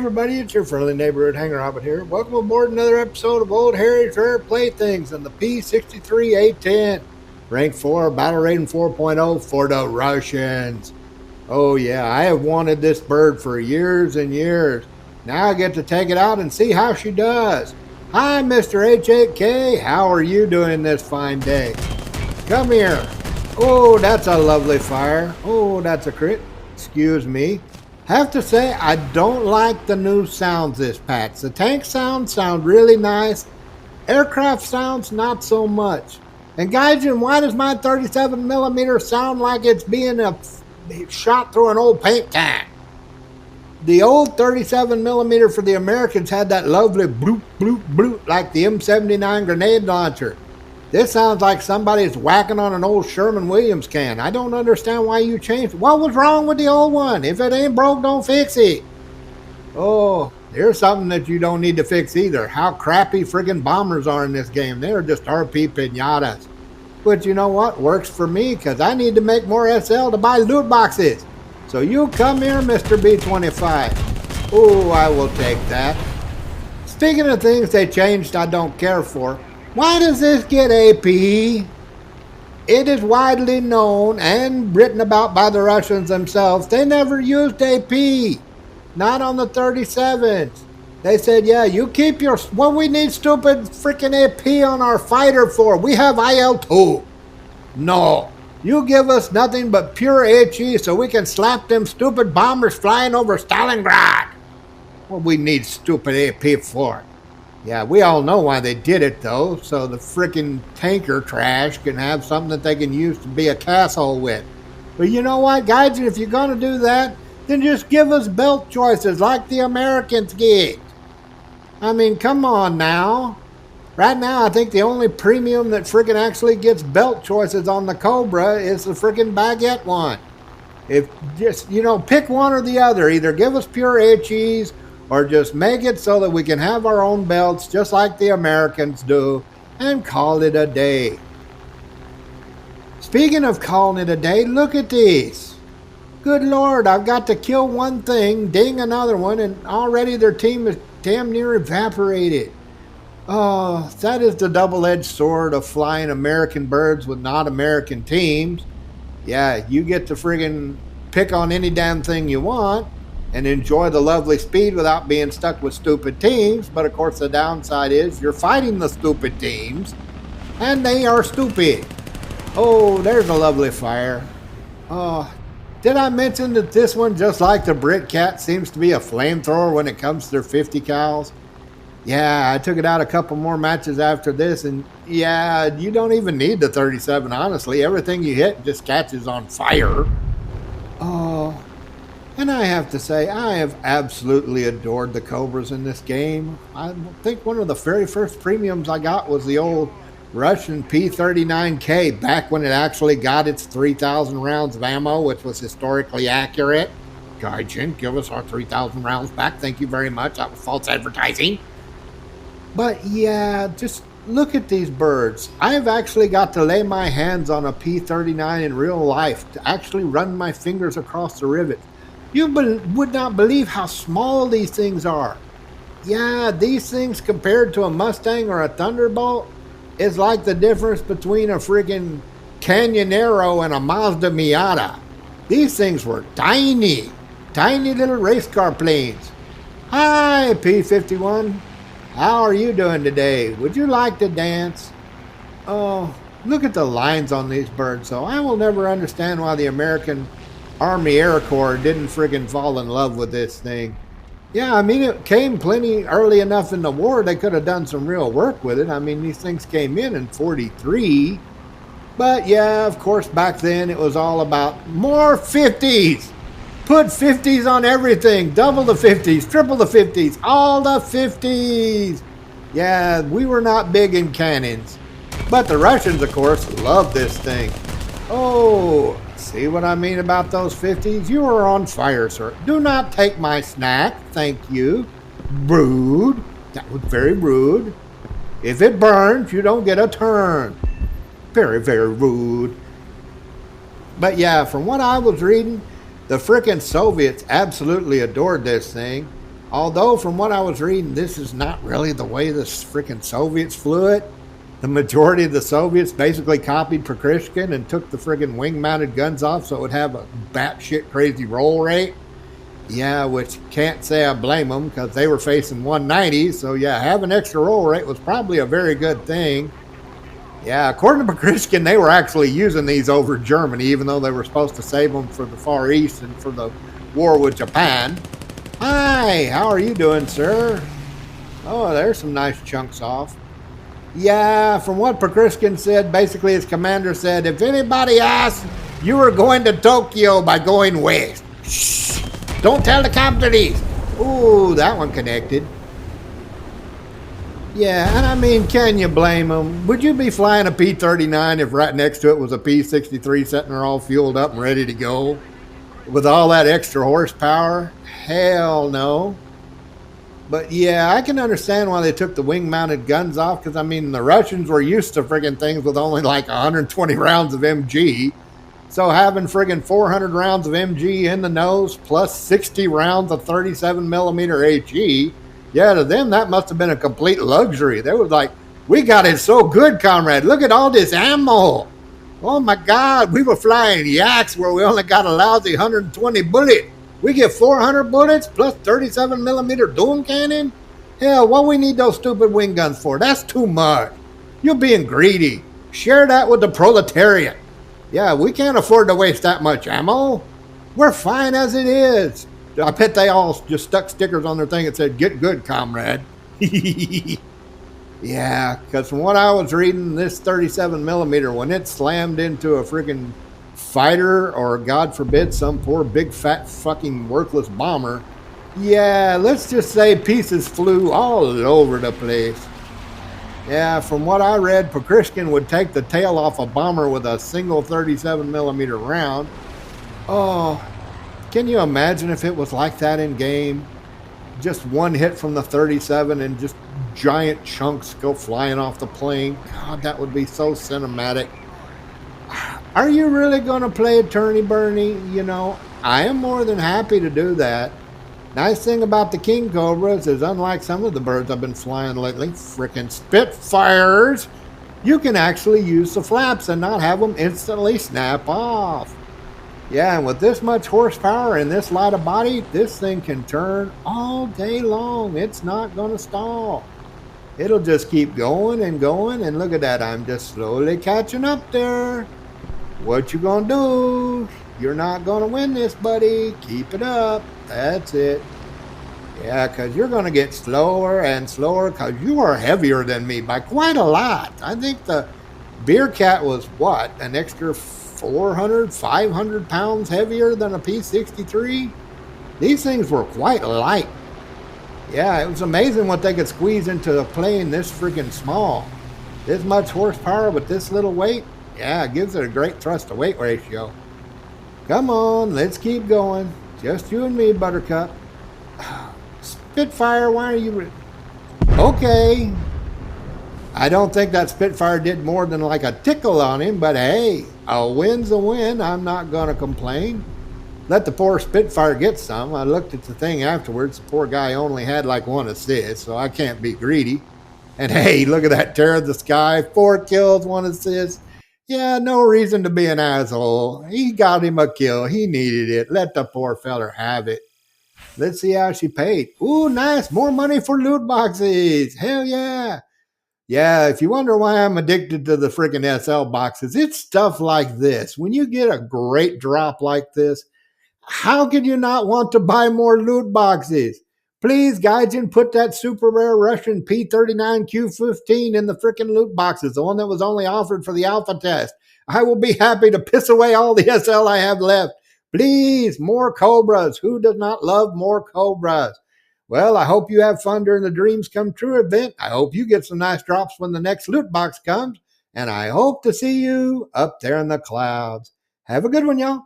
everybody, it's your friendly neighborhood hanger hobbit here. Welcome aboard another episode of Old Harry's Rare Playthings and the P-63A-10. Rank 4, battle rating 4.0 for the Russians. Oh yeah, I have wanted this bird for years and years. Now I get to take it out and see how she does. Hi Mr. H8K, how are you doing this fine day? Come here. Oh, that's a lovely fire. Oh, that's a crit. Excuse me. Have to say, I don't like the new sounds this patch. The tank sounds sound really nice. Aircraft sounds not so much. And Gaijin, why does my 37mm sound like it's being shot through an old paint can? The old 37mm for the Americans had that lovely bloop, bloop, bloop like the M79 grenade launcher. This sounds like somebody's whacking on an old Sherman-Williams can. I don't understand why you changed it. What was wrong with the old one? If it ain't broke, don't fix it. Oh, here's something that you don't need to fix either. How crappy friggin' bombers are in this game. They're just RP pinatas. But you know what? Works for me because I need to make more SL to buy loot boxes. So you come here, Mr. B25. Oh, I will take that. Speaking of things they changed I don't care for, why does this get AP? It is widely known and written about by the Russians themselves. They never used AP. Not on the 37s. They said, yeah, you keep your... What we need stupid freaking AP on our fighter for? We have IL-2. No. You give us nothing but pure HE so we can slap them stupid bombers flying over Stalingrad. What we need stupid AP for? Yeah, we all know why they did it, though, so the frickin' tanker trash can have something that they can use to be a castle with. But you know what, guys? If you're going to do that, then just give us belt choices like the Americans get. I mean, come on now. Right now, I think the only premium that frickin' actually gets belt choices on the Cobra is the frickin' baguette one. If just, pick one or the other. Either give us pure HEs or just make it so that we can have our own belts just like the Americans do and call it a day. Speaking of calling it a day, look at these. Good Lord, I've got to kill one thing, ding another one, and already their team is damn near evaporated. Oh, that is the double-edged sword of flying American birds with not American teams. Yeah, you get to friggin' pick on any damn thing you want and enjoy the lovely speed without being stuck with stupid teams. But of course the downside is you're fighting the stupid teams and they are stupid. Oh, there's a lovely fire. Oh, did I mention that this one, just like the Brit Cat, seems to be a flamethrower when it comes to their 50 cals? Yeah, I took it out a couple more matches after this, and yeah, you don't even need the 37, honestly. Everything you hit just catches on fire. Oh, and I have to say, I have absolutely adored the Cobras in this game. I think one of the very first premiums I got was the old Russian P-39K, back when it actually got its 3,000 rounds of ammo, which was historically accurate. Gaijin, give us our 3,000 rounds back. Thank you very much. That was false advertising. But yeah, just look at these birds. I've actually got to lay my hands on a P-39 in real life to actually run my fingers across the rivets. You would not believe how small these things are. Yeah, these things compared to a Mustang or a Thunderbolt is like the difference between a friggin' Canyonero and a Mazda Miata. These things were tiny, tiny little race car planes. Hi, P-51. How are you doing today? Would you like to dance? Oh, look at the lines on these birds, though. I will never understand why the American Army Air Corps didn't friggin' fall in love with this thing. Yeah, I mean, it came plenty early enough in the war. They could have done some real work with it. I mean, these things came in 43. But yeah, of course, back then it was all about more 50s. Put 50s on everything. Double the 50s, triple the 50s, all the 50s. Yeah, we were not big in cannons. But the Russians, of course, loved this thing. Oh, see what I mean about those 50s? You are on fire, sir. Do not take my snack. Thank you. Rude. That was very rude. If it burns, you don't get a turn. Very, very rude. But yeah, from what I was reading, the frickin' Soviets absolutely adored this thing. Although, from what I was reading, this is not really the way the freaking Soviets flew it. The majority of the Soviets basically copied Prikushkin and took the friggin' wing-mounted guns off so it would have a batshit crazy roll rate. Yeah, which can't say I blame them because they were facing 190. So yeah, having extra roll rate was probably a very good thing. Yeah, according to Prikushkin, they were actually using these over Germany, even though they were supposed to save them for the Far East and for the war with Japan. Hi, how are you doing, sir? Oh, there's some nice chunks off. Yeah, from what Prikushkin said, basically his commander said, if anybody asks, you are going to Tokyo by going west. Shh, don't tell the captain east. Ooh, that one connected. Yeah, and I mean, can you blame him? Would you be flying a P-39 if right next to it was a P-63 sitting there all fueled up and ready to go? With all that extra horsepower? Hell no. But yeah, I can understand why they took the wing-mounted guns off, because I mean, the Russians were used to friggin' things with only like 120 rounds of MG. So having friggin' 400 rounds of MG in the nose plus 60 rounds of 37 millimeter HE, yeah, to them that must have been a complete luxury. They was like, we got it so good, comrade. Look at all this ammo. Oh my God, we were flying yaks where we only got a lousy 120 bullets. We get 400 bullets plus 37 millimeter Doom cannon? Hell, what we need those stupid wing guns for? That's too much. You're being greedy. Share that with the proletariat. Yeah, we can't afford to waste that much ammo. We're fine as it is. I bet they all just stuck stickers on their thing that said, get good, comrade. Yeah, because from what I was reading, this 37 millimeter, when it slammed into a freaking fighter or, God forbid, some poor big fat fucking worthless bomber, yeah, let's just say pieces flew all over the place. Yeah, from what I read, Prikushkin would take the tail off a bomber with a single 37 millimeter round. Oh, can you imagine if it was like that in game? Just one hit from the 37 and just giant chunks go flying off the plane. God, that would be so cinematic. Are you really going to play Attorney Bernie? You know, I am more than happy to do that. Nice thing about the Kingcobras is, unlike some of the birds I've been flying lately, frickin' Spitfires, you can actually use the flaps and not have them instantly snap off. Yeah, and with this much horsepower and this light of body, this thing can turn all day long. It's not going to stall. It'll just keep going and going, and look at that, I'm just slowly catching up there. What you gonna do? You're not gonna win this, buddy. Keep it up. That's it. Yeah, because you're gonna get slower and slower because you are heavier than me by quite a lot. I think the Beer Cat was what? An extra 400, 500 pounds heavier than a P-63? These things were quite light. Yeah, it was amazing what they could squeeze into a plane this freaking small. This much horsepower with this little weight, yeah, it gives it a great thrust to weight ratio. Come on, let's keep going. Just you and me, Buttercup. Spitfire, why are you... Okay. I don't think that Spitfire did more than like a tickle on him, but hey, a win's a win. I'm not going to complain. Let the poor Spitfire get some. I looked at the thing afterwards. The poor guy only had like 1 assist, so I can't be greedy. And hey, look at that, tear of the sky. 4 kills, 1 assist. Yeah, no reason to be an asshole. He got him a kill. He needed it. Let the poor feller have it. Let's see how she paid. Ooh, nice. More money for loot boxes. Hell yeah. Yeah, if you wonder why I'm addicted to the freaking SL boxes, it's stuff like this. When you get a great drop like this, how could you not want to buy more loot boxes? Please, Gaijin, put that super rare Russian P-39Q-15 in the freaking loot boxes, the one that was only offered for the alpha test. I will be happy to piss away all the SL I have left. Please, more Cobras. Who does not love more Cobras? Well, I hope you have fun during the Dreams Come True event. I hope you get some nice drops when the next loot box comes. And I hope to see you up there in the clouds. Have a good one, y'all.